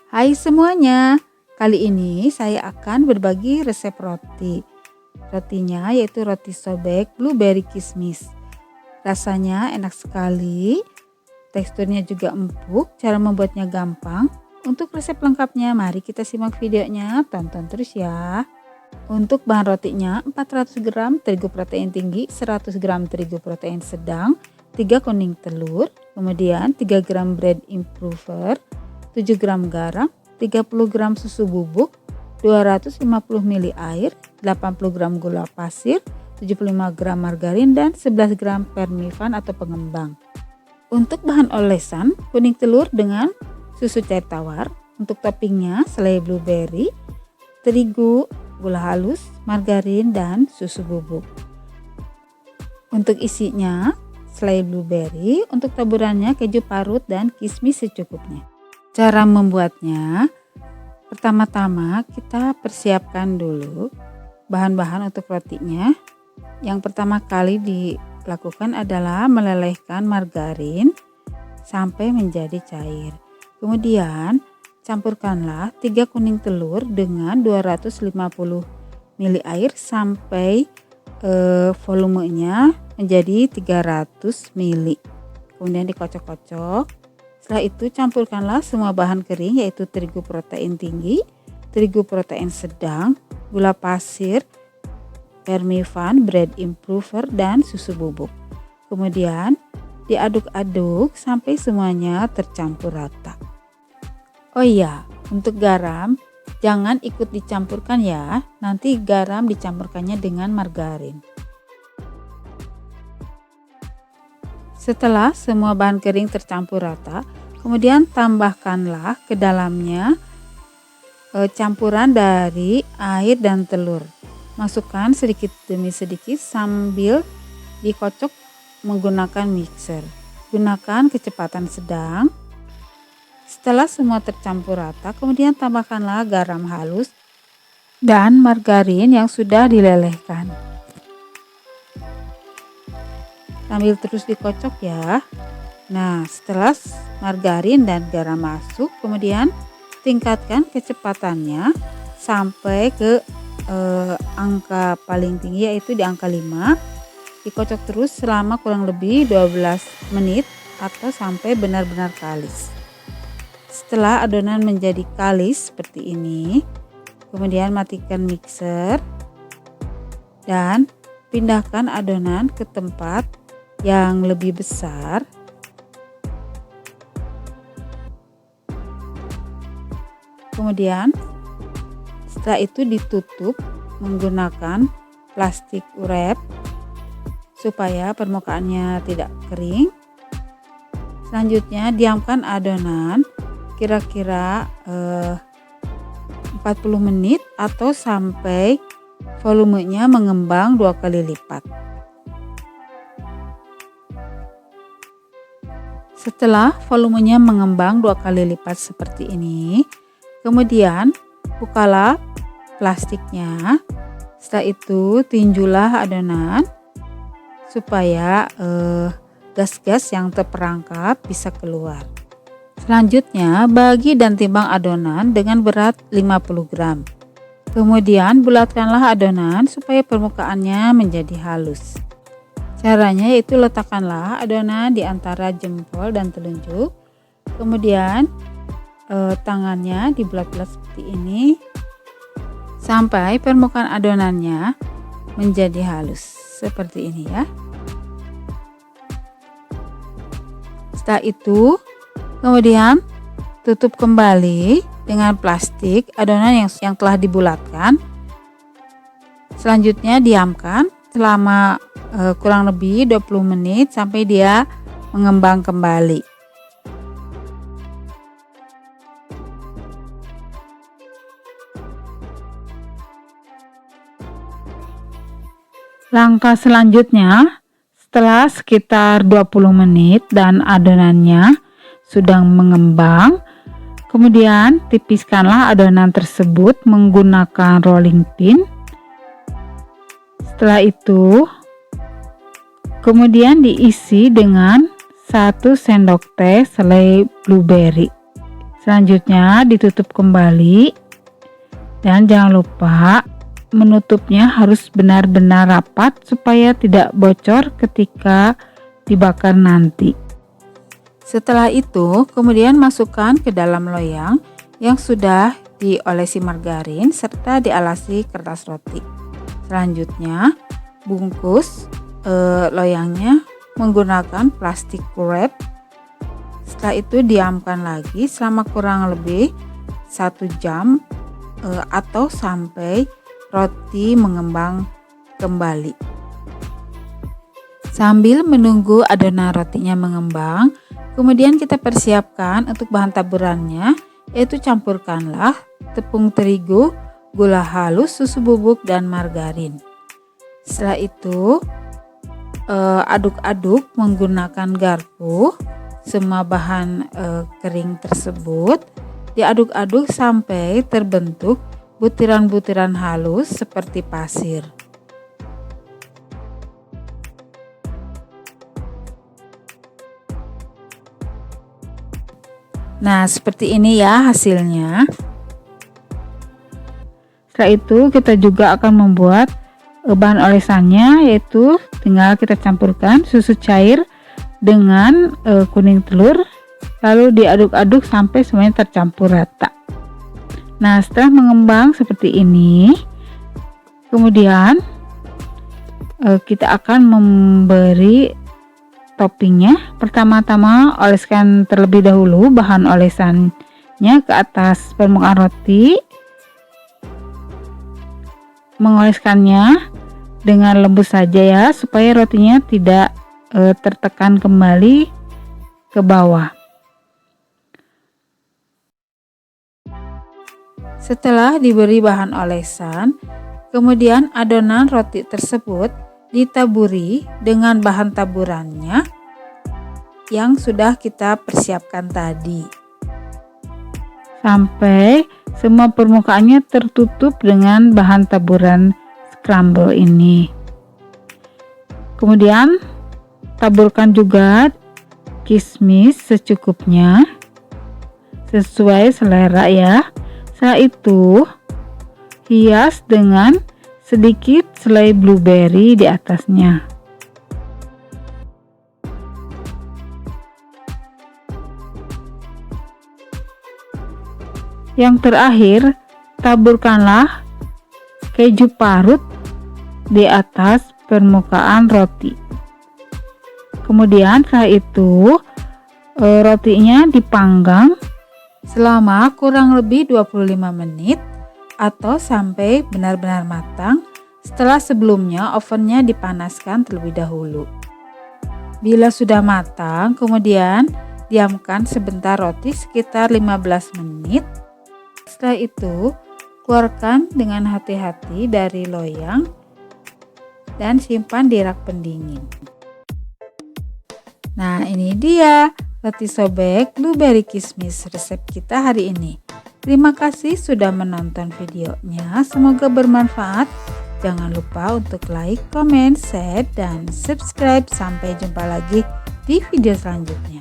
Hai semuanya, kali ini saya akan berbagi resep roti. Rotinya yaitu roti sobek blueberry kismis. Rasanya enak sekali, teksturnya juga empuk, cara membuatnya gampang. Untuk resep lengkapnya mari kita simak videonya, tonton terus ya. Untuk bahan rotinya 400 gram terigu protein tinggi, 100 gram terigu protein sedang, 3 kuning telur, kemudian 3 gram bread improver, 7 gram garam, 30 gram susu bubuk, 250 ml air, 80 gram gula pasir, 75 gram margarin, dan 11 gram permifan atau pengembang. Untuk bahan olesan, kuning telur dengan susu cair tawar. Untuk toppingnya, selai blueberry, terigu, gula halus, margarin, dan susu bubuk. Untuk isinya, selai blueberry, untuk taburannya keju parut dan kismis secukupnya. Cara membuatnya, pertama-tama kita persiapkan dulu bahan-bahan untuk rotinya. Yang pertama kali dilakukan adalah melelehkan margarin sampai menjadi cair. Kemudian campurkanlah 3 kuning telur dengan 250 ml air sampai volumenya menjadi 300 ml. Kemudian dikocok-kocok. Setelah itu campurkanlah semua bahan kering yaitu terigu protein tinggi, terigu protein sedang, gula pasir, permifan, bread improver, dan susu bubuk. Kemudian diaduk-aduk sampai semuanya tercampur rata. Oh iya, untuk garam jangan ikut dicampurkan ya, nanti garam dicampurkannya dengan margarin. Setelah semua bahan kering tercampur rata, kemudian tambahkanlah ke dalamnya campuran dari air dan telur. Masukkan sedikit demi sedikit sambil dikocok menggunakan mixer. Gunakan kecepatan sedang. Setelah semua tercampur rata, kemudian tambahkanlah garam halus dan margarin yang sudah dilelehkan. Sambil terus dikocok ya. Nah, setelah margarin dan garam masuk, kemudian tingkatkan kecepatannya sampai ke angka paling tinggi yaitu di angka 5. Dikocok terus selama kurang lebih 12 menit atau sampai benar-benar kalis. Setelah adonan menjadi kalis seperti ini, kemudian matikan mixer dan pindahkan adonan ke tempat yang lebih besar. Kemudian setelah itu ditutup menggunakan plastik wrap supaya permukaannya tidak kering. Selanjutnya diamkan adonan kira-kira 40 menit atau sampai volumenya mengembang 2 kali lipat. Setelah volumenya mengembang 2 kali lipat seperti ini, kemudian bukalah plastiknya. Setelah itu tinjulah adonan supaya gas-gas yang terperangkap bisa keluar. Selanjutnya bagi dan timbang adonan dengan berat 50 gram. Kemudian bulatkanlah adonan supaya permukaannya menjadi halus. Caranya yaitu letakkanlah adonan di antara jempol dan telunjuk. Kemudian tangannya dibulat-bulat seperti ini sampai permukaan adonannya menjadi halus seperti ini ya. Setelah itu kemudian tutup kembali dengan plastik adonan yang telah dibulatkan. Selanjutnya diamkan selama kurang lebih 20 menit sampai dia mengembang kembali. Langkah selanjutnya, setelah sekitar 20 menit dan adonannya sudah mengembang, kemudian tipiskanlah adonan tersebut menggunakan rolling pin. Setelah itu, kemudian diisi dengan 1 sendok teh selai blueberry Selanjutnya ditutup kembali dan jangan lupa menutupnya harus benar-benar rapat supaya tidak bocor ketika dibakar nanti. Setelah itu, kemudian masukkan ke dalam loyang yang sudah diolesi margarin serta dialasi kertas roti. Selanjutnya, bungkus loyangnya menggunakan plastik wrap. Setelah itu diamkan lagi selama kurang lebih 1 jam atau sampai roti mengembang kembali. Sambil menunggu adonan rotinya mengembang, kemudian kita persiapkan untuk bahan taburannya, yaitu campurkanlah tepung terigu, gula halus, susu bubuk, dan margarin. Setelah itu aduk-aduk menggunakan garpu. Semua bahan kering tersebut diaduk-aduk sampai terbentuk butiran-butiran halus seperti pasir. Nah, seperti ini ya hasilnya. Setelah itu kita juga akan membuat bahan olesannya, yaitu tinggal kita campurkan susu cair dengan kuning telur, lalu diaduk-aduk sampai semuanya tercampur rata. Nah, setelah mengembang seperti ini, kemudian kita akan memberi toppingnya. Pertama-tama oleskan terlebih dahulu bahan olesannya ke atas permukaan roti. Mengoleskannya dengan lembut saja ya, supaya rotinya tidak tertekan kembali ke bawah. Setelah diberi bahan olesan, kemudian adonan roti tersebut ditaburi dengan bahan taburannya yang sudah kita persiapkan tadi, sampai semua permukaannya tertutup dengan bahan taburan scramble ini. Kemudian taburkan juga kismis secukupnya sesuai selera ya. Setelah itu hias dengan sedikit selai blueberry di atasnya. Yang terakhir, taburkanlah keju parut di atas permukaan roti. Kemudian setelah itu rotinya dipanggang selama kurang lebih 25 menit atau sampai benar-benar matang, setelah sebelumnya ovennya dipanaskan terlebih dahulu. Bila sudah matang, kemudian diamkan sebentar roti sekitar 15 menit. Setelah itu, keluarkan dengan hati-hati dari loyang dan simpan di rak pendingin. Nah, ini dia roti sobek blueberry kismis resep kita hari ini. Terima kasih sudah menonton videonya, semoga bermanfaat. Jangan lupa untuk like, comment, share, dan subscribe. Sampai jumpa lagi di video selanjutnya.